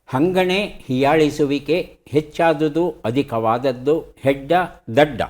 ಹಂಗಣೆ, ಹೀಯಾಳಿಸುವಿಕೆ, ಹೆಚ್ಚಾದುದು, ಅಧಿಕವಾದದ್ದು, ಹೆಡ್ಡ, ದಡ್ಡ.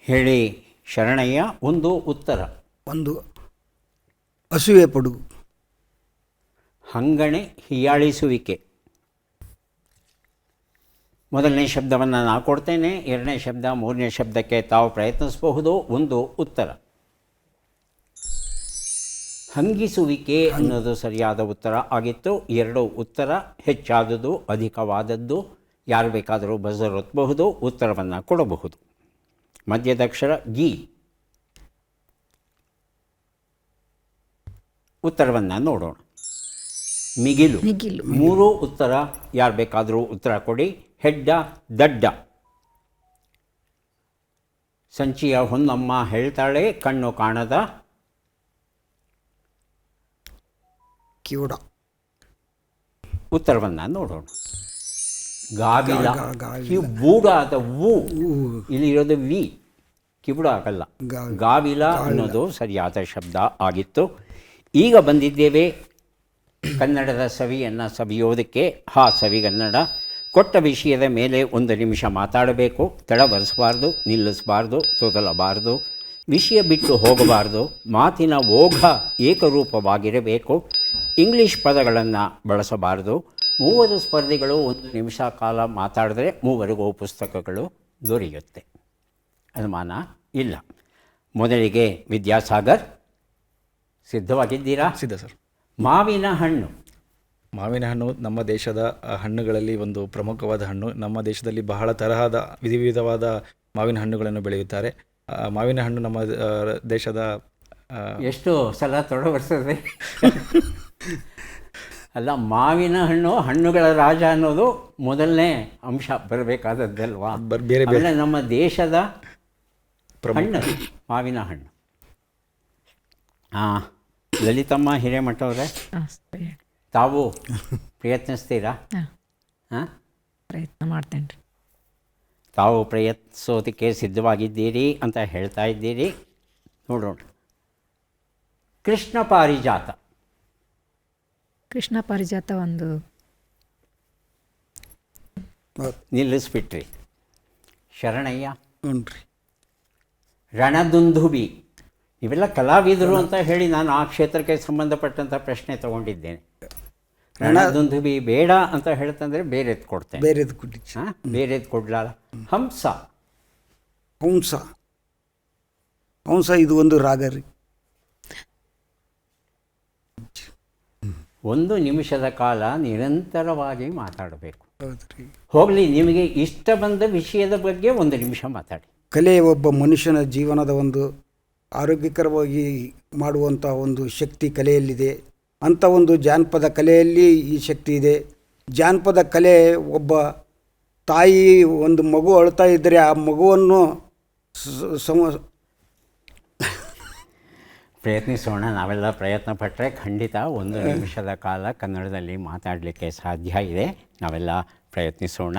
ಹೇಳಿ ಶರಣಯ್ಯ. ಒಂದು ಉತ್ತರ: ಒಂದು ಅಸೂಯೆ ಪಡು. ಹಂಗಣೆ, ಹೀಯಾಳಿಸುವಿಕೆ. ಮೊದಲನೇ ಶಬ್ದವನ್ನು ನಾನು ಕೊಡ್ತೇನೆ. ಎರಡನೇ ಶಬ್ದ, ಮೂರನೇ ಶಬ್ದಕ್ಕೆ ತಾವು ಪ್ರಯತ್ನಿಸಬಹುದು. ಒಂದು ಉತ್ತರ. ಹಂಗಿಸುವಿಕೆ ಅನ್ನೋದು ಸರಿಯಾದ ಉತ್ತರ ಆಗಿತ್ತು. 2 ಉತ್ತರ: ಹೆಚ್ಚಾದುದು, ಅಧಿಕವಾದದ್ದು. ಯಾರು ಬೇಕಾದರೂ ಬಜರ್ ಒತ್ತಬಹುದು, ಉತ್ತರವನ್ನು ಕೊಡಬಹುದು. ಮಧ್ಯದಕ್ಷರ ಗಿ. ಉತ್ತರವನ್ನು ನೋಡೋಣ. ಮಿಗಿಲು. 3 ಉತ್ತರ. ಯಾರು ಬೇಕಾದರೂ ಉತ್ತರ ಕೊಡಿ. ಹೆಡ್ಡ, ದಡ್ಡ. ಸಂಚಿಯ ಹೊನ್ನಮ್ಮ ಹೇಳ್ತಾಳೆ, ಕಣ್ಣು ಕಾಣದ ಕಿವುಡ. ಉತ್ತರವನ್ನು ನೋಡೋಣ. ಗಾವಿಲ. ಬೂಡಾದ ವು, ಇಲ್ಲಿ ಇರೋದು ವಿ, ಕಿವುಡ ಆಗಲ್ಲ. ಗಾವಿಲ ಅನ್ನೋದು ಸರಿಯಾದ ಶಬ್ದ ಆಗಿತ್ತು. ಈಗ ಬಂದಿದ್ದೇವೆ ಕನ್ನಡದ ಸವಿಯನ್ನು ಸವಿಯೋದಕ್ಕೆ. ಹಾ ಸವಿಗನ್ನಡ. ಕೊಟ್ಟ ವಿಷಯದ ಮೇಲೆ 1 ನಿಮಿಷ ಮಾತಾಡಬೇಕು. ತಡವರಿಸಬಾರ್ದು, ನಿಲ್ಲಿಸಬಾರ್ದು, ತೊದಲಬಾರ್ದು, ವಿಷಯ ಬಿಟ್ಟು ಹೋಗಬಾರ್ದು. ಮಾತಿನ ಓಘ ಏಕರೂಪವಾಗಿರಬೇಕು. ಇಂಗ್ಲೀಷ್ ಪದಗಳನ್ನು ಬಳಸಬಾರ್ದು. 3 ಸ್ಪರ್ಧಿಗಳು 1 ನಿಮಿಷ ಕಾಲ ಮಾತಾಡಿದ್ರೆ 3ರಿಗೂ ಪುಸ್ತಕಗಳು ದೊರೆಯುತ್ತೆ. ಅನುಮಾನ ಇಲ್ಲ. ಮೊದಲಿಗೆ ವಿದ್ಯಾಸಾಗರ್, ಸಿದ್ಧವಾಗಿದ್ದೀರಾ? ಸಿದ್ಧ ಸರ್. ಮಾವಿನ ಹಣ್ಣು. ಮಾವಿನ ಹಣ್ಣು ನಮ್ಮ ದೇಶದ ಹಣ್ಣುಗಳಲ್ಲಿ ಒಂದು ಪ್ರಮುಖವಾದ ಹಣ್ಣು. ನಮ್ಮ ದೇಶದಲ್ಲಿ ಬಹಳ ತರಹದ ವಿಧವಾದ ಮಾವಿನ ಹಣ್ಣುಗಳನ್ನು ಬೆಳೆಯುತ್ತಾರೆ. ಮಾವಿನ ಹಣ್ಣು ನಮ್ಮ ದೇಶದ ಎಷ್ಟು ಸಲ ತೊಡವರ್ಸದೆ ಅಲ್ಲ, ಮಾವಿನ ಹಣ್ಣು ಹಣ್ಣುಗಳ ರಾಜ ಅನ್ನೋದು ಮೊದಲನೇ ಅಂಶ ಬರಬೇಕಾದದ್ದಲ್ವಾ? ಬೇರೆ ಬೇರೆ ನಮ್ಮ ದೇಶದ ಹಣ್ಣು ಮಾವಿನ ಹಣ್ಣು. ಹಾಂ, ಲಲಿತಮ್ಮ ಹಿರೇಮಠ ಅವರೇ, ತಾವು ಪ್ರಯತ್ನಿಸ್ತೀರಾ? ಹಾಂ, ಪ್ರಯತ್ನ ಮಾಡ್ತೇನೆ ರೀ. ತಾವು ಪ್ರಯತ್ನಿಸೋದಕ್ಕೆ ಸಿದ್ಧವಾಗಿದ್ದೀರಿ ಅಂತ ಹೇಳ್ತಾ ಇದ್ದೀರಿ. ನೋಡೋಣ. ಕೃಷ್ಣ ಪಾರಿಜಾತ. ಕೃಷ್ಣ ಪಾರಿಜಾತ ಒಂದು ನಿಲ್ಲಿಸ್ಬಿಟ್ರಿ. ಶರಣಯ್ಯ. ನೋಡ್ರಿ. ರಣದುಂದುಬಿ. ಇವೆಲ್ಲ ಕಲಾವಿದರು ಅಂತ ಹೇಳಿ ನಾನು ಆ ಕ್ಷೇತ್ರಕ್ಕೆ ಸಂಬಂಧಪಟ್ಟಂಥ ಪ್ರಶ್ನೆ ತಗೊಂಡಿದ್ದೇನೆ. ರಣದುಂದುಬಿ ಬೇಡ ಅಂತ ಹೇಳ್ತಂದ್ರೆ ಬೇರೆದು ಕೊಡ್ತೇನೆ. ಬೇರೆದು ಕೊಡಿ. ಹಾಂ, ಬೇರೆದು ಕೊಡ್ಲಾರ. ಹಂಸ. ಹಂಸ. ಹಂಸ ಇದು ಒಂದು ರಾಗ ರೀ. 1 ನಿಮಿಷದ ಕಾಲ ನಿರಂತರವಾಗಿ ಮಾತಾಡಬೇಕು. ಹೌದ್ರಿ. ಹೋಗಲಿ, ನಿಮಗೆ ಇಷ್ಟ ಬಂದ ವಿಷಯದ ಬಗ್ಗೆ 1 ನಿಮಿಷ ಮಾತಾಡಿ. ಕಲೆ ಒಬ್ಬ ಮನುಷ್ಯನ ಜೀವನದ ಒಂದು ಆರೋಗ್ಯಕರವಾಗಿ ಮಾಡುವಂಥ ಒಂದು ಶಕ್ತಿ ಕಲೆಯಲ್ಲಿದೆ. ಅಂಥ ಒಂದು ಜಾನಪದ ಕಲೆಯಲ್ಲಿ ಈ ಶಕ್ತಿ ಇದೆ. ಜಾನಪದ ಕಲೆ ಒಬ್ಬ ತಾಯಿ ಒಂದು ಮಗು ಅಳ್ತಾ ಇದ್ದರೆ ಆ ಮಗುವನ್ನು ಪ್ರಯತ್ನಿಸೋಣ. ನಾವೆಲ್ಲ ಪ್ರಯತ್ನ ಪಟ್ಟರೆ ಖಂಡಿತ 1 ನಿಮಿಷದ ಕಾಲ ಕನ್ನಡದಲ್ಲಿ ಮಾತಾಡಲಿಕ್ಕೆ ಸಾಧ್ಯ ಇದೆ. ನಾವೆಲ್ಲ ಪ್ರಯತ್ನಿಸೋಣ.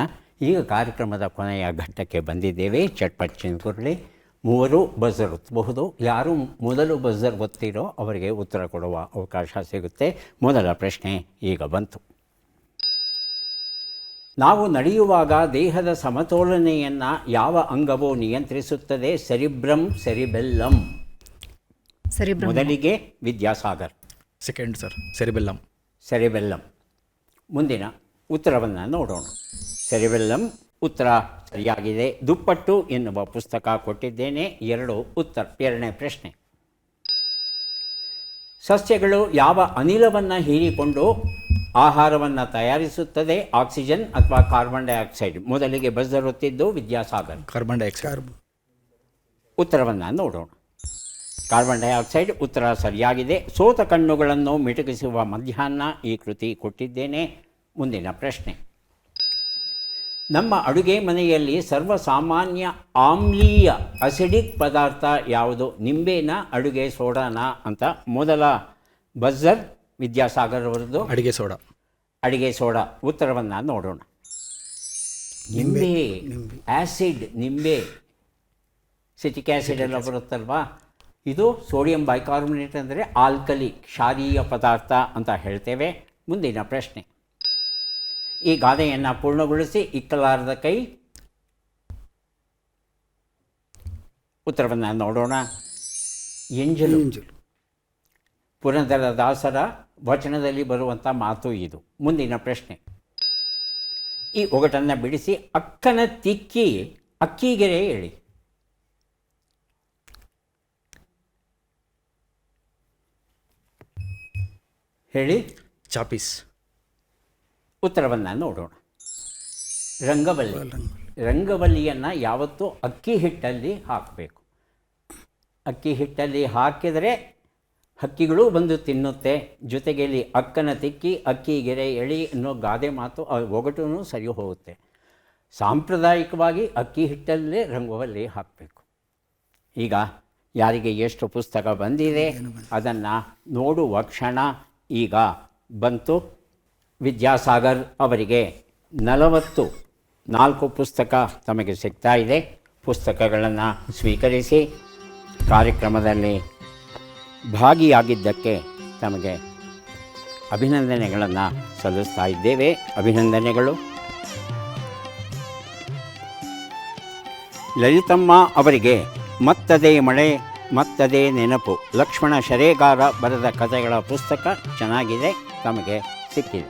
ಈಗ ಕಾರ್ಯಕ್ರಮದ ಕೊನೆಯ ಘಟ್ಟಕ್ಕೆ ಬಂದಿದ್ದೇವೆ. ಚಟ್ಪಟ್ ಚಿನ್ಕುರ್ಲಿ. 3 ಬಜರ್ ಒತ್ತಬಹುದು. ಯಾರು ಮೊದಲು ಬಜರ್ ಒತ್ತಿರೋ ಅವರಿಗೆ ಉತ್ತರ ಕೊಡುವ ಅವಕಾಶ ಸಿಗುತ್ತೆ. ಮೊದಲ ಪ್ರಶ್ನೆ ಈಗ ಬಂತು. ನಾವು ನಡೆಯುವಾಗ ದೇಹದ ಸಮತೋಲನೆಯನ್ನು ಯಾವ ಅಂಗವು ನಿಯಂತ್ರಿಸುತ್ತದೆ? ಸೆರಿಬ್ರಮ್, ಸೆರಿಬೆಲ್ಲಮ್. ಸೆರಿಬ್ರಮ್. ಮೊದಲಿಗೆ Vidyasagar. Second sir, cerebellum. Cerebellum. ಮುಂದಿನ ಉತ್ತರವನ್ನು ನೋಡೋಣ. ಸೆರಿಬೆಲ್ಲಮ್ ಉತ್ತರ ಸರಿಯಾಗಿದೆ. ದುಪ್ಪಟ್ಟು ಎನ್ನುವ ಪುಸ್ತಕ ಕೊಟ್ಟಿದ್ದೇನೆ. 2 ಉತ್ತರ. 2ನೇ ಪ್ರಶ್ನೆ. ಸಸ್ಯಗಳು ಯಾವ ಅನಿಲವನ್ನು ಹೀರಿಕೊಂಡು ಆಹಾರವನ್ನು ತಯಾರಿಸುತ್ತದೆ? ಆಕ್ಸಿಜನ್ ಅಥವಾ ಕಾರ್ಬನ್ ಡೈಆಕ್ಸೈಡ್? ಮೊದಲಿಗೆ ಬಜರ್ ಒತ್ತಿದ್ದು ವಿದ್ಯಾಸಾಗರ್. Carbon dioxide. ಉತ್ತರವನ್ನು ನೋಡೋಣ. ಕಾರ್ಬನ್ ಡೈಆಕ್ಸೈಡ್ ಉತ್ತರ ಸರಿಯಾಗಿದೆ. ಸೋತ ಕಣ್ಣುಗಳನ್ನು ಮಿಟುಕಿಸುವ ಮಧ್ಯಾಹ್ನ ಈ ಕೃತಿ ಕೊಟ್ಟಿದ್ದೇನೆ. ಮುಂದಿನ ಪ್ರಶ್ನೆ. ನಮ್ಮ ಅಡುಗೆ ಮನೆಯಲ್ಲಿ ಸರ್ವಸಾಮಾನ್ಯ ಆಮ್ಲೀಯ ಅಸಿಡಿಕ್ ಪದಾರ್ಥ ಯಾವುದು? ನಿಂಬೆನ, ಅಡುಗೆ ಸೋಡಾನ ಅಂತ. ಮೊದಲ ಬಜರ್ ವಿದ್ಯಾಸಾಗರ್ ಅವರದ್ದು. ಅಡಿಗೆ ಸೋಡಾ. ಅಡಿಗೆ ಸೋಡಾ. ಉತ್ತರವನ್ನು ನೋಡೋಣ. ನಿಂಬೆ. ಆ್ಯಸಿಡ್, ನಿಂಬೆ, ಸಿಟಿಕ್ ಆ್ಯಸಿಡ್ ಎಲ್ಲ ಬರುತ್ತಲ್ವಾ, ಇದು ಸೋಡಿಯಂ ಬೈಕಾರ್ಬೊನೇಟ್ ಅಂದರೆ ಆಲ್ಕಲಿ, ಕ್ಷಾರೀಯ ಪದಾರ್ಥ ಅಂತ ಹೇಳ್ತೇವೆ. ಮುಂದಿನ ಪ್ರಶ್ನೆ. ಈ ಗಾದೆಯನ್ನು ಪೂರ್ಣಗೊಳಿಸಿ. ಇಕ್ಕಲಾರದ ಕೈ. ಉತ್ತರವನ್ನು ನೋಡೋಣ. ಎಂಜಲು. ಪುರಂದರದಾಸರ ವಚನದಲ್ಲಿ ಬರುವಂಥ ಮಾತು ಇದು. ಮುಂದಿನ ಪ್ರಶ್ನೆ. ಈ ಒಗಟನ್ನು ಬಿಡಿಸಿ. ಅಕ್ಕನ ತಿಕ್ಕಿ ಅಕ್ಕಿಗೆರೆ ಹೇಳಿ. ಹೇಳಿ. ಚಾಪೀಸ್. ಉತ್ತರವನ್ನು ನೋಡೋಣ. ರಂಗವಲ್ಲಿ. ರಂಗವಲ್ಲಿಯನ್ನು ಯಾವತ್ತೂ ಅಕ್ಕಿ ಹಿಟ್ಟಲ್ಲಿ ಹಾಕಬೇಕು. ಅಕ್ಕಿ ಹಿಟ್ಟಲ್ಲಿ ಹಾಕಿದರೆ ಹಕ್ಕಿಗಳು ಬಂದು ತಿನ್ನುತ್ತೆ. ಜೊತೆಗೆ ಇಲ್ಲಿ ಅಕ್ಕನ ತಿಕ್ಕಿ ಅಕ್ಕಿಗೆರೆ ಎಳಿ ಅನ್ನೋ ಗಾದೆ ಮಾತು, ಒಗಟೂ ಸರಿ ಹೋಗುತ್ತೆ. ಸಾಂಪ್ರದಾಯಿಕವಾಗಿ ಅಕ್ಕಿ ಹಿಟ್ಟಲ್ಲೇ ರಂಗವಲ್ಲಿ ಹಾಕಬೇಕು. ಈಗ ಯಾರಿಗೆ ಎಷ್ಟು ಪುಸ್ತಕ ಬಂದಿದೆ ಅದನ್ನು ನೋಡುವ ಕ್ಷಣ ಈಗ ಬಂತು. ವಿದ್ಯಾಸಾಗರ್ ಅವರಿಗೆ 44 ಪುಸ್ತಕ ತಮಗೆ ಸಿಗ್ತಾ ಇದೆ. ಪುಸ್ತಕಗಳನ್ನು ಸ್ವೀಕರಿಸಿ ಕಾರ್ಯಕ್ರಮದಲ್ಲಿ ಭಾಗಿಯಾಗಿದ್ದಕ್ಕೆ ತಮಗೆ ಅಭಿನಂದನೆಗಳನ್ನು ಸಲ್ಲಿಸ್ತಾ ಇದ್ದೇವೆ. ಅಭಿನಂದನೆಗಳು. ಲಲಿತಮ್ಮ ಅವರಿಗೆ ಮತ್ತದೇ ಮಳೆ ಮತ್ತದೇ ನೆನಪು, ಲಕ್ಷ್ಮಣ ಶರೇಗಾರ ಬರೆದ ಕಥೆಗಳ ಪುಸ್ತಕ ಚೆನ್ನಾಗಿದೆ, ತಮಗೆ ಸಿಕ್ಕಿದೆ.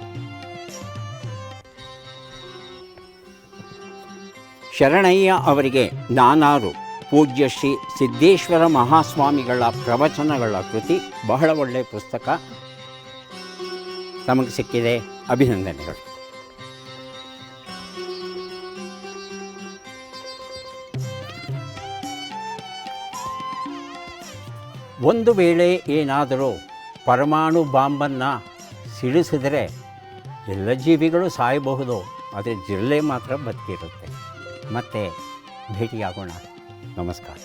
ಶರಣಯ್ಯ ಅವರಿಗೆ ನಾನಾರು ಪೂಜ್ಯ ಶ್ರೀ ಸಿದ್ದೇಶ್ವರ ಮಹಾಸ್ವಾಮಿಗಳ ಪ್ರವಚನಗಳ ಕೃತಿ ಬಹಳ ಒಳ್ಳೆಯ ಪುಸ್ತಕ, ತಮಗೆ ಸಿಕ್ಕಿದೆ, ಅಭಿನಂದನೆಗಳು. ಒಂದು ವೇಳೆ ಏನಾದರೂ ಪರಮಾಣು ಬಾಂಬನ್ನು ಸಿಡಿಸಿದರೆ ಎಲ್ಲ ಜೀವಿಗಳು ಸಾಯಬಹುದು, ಆದರೆ ಜಿರಳೆ ಮಾತ್ರ ಬದುಕಿರುತ್ತೆ. ಮತ್ತೆ ಭೇಟಿಯಾಗೋಣ. ನಮಸ್ಕಾರ.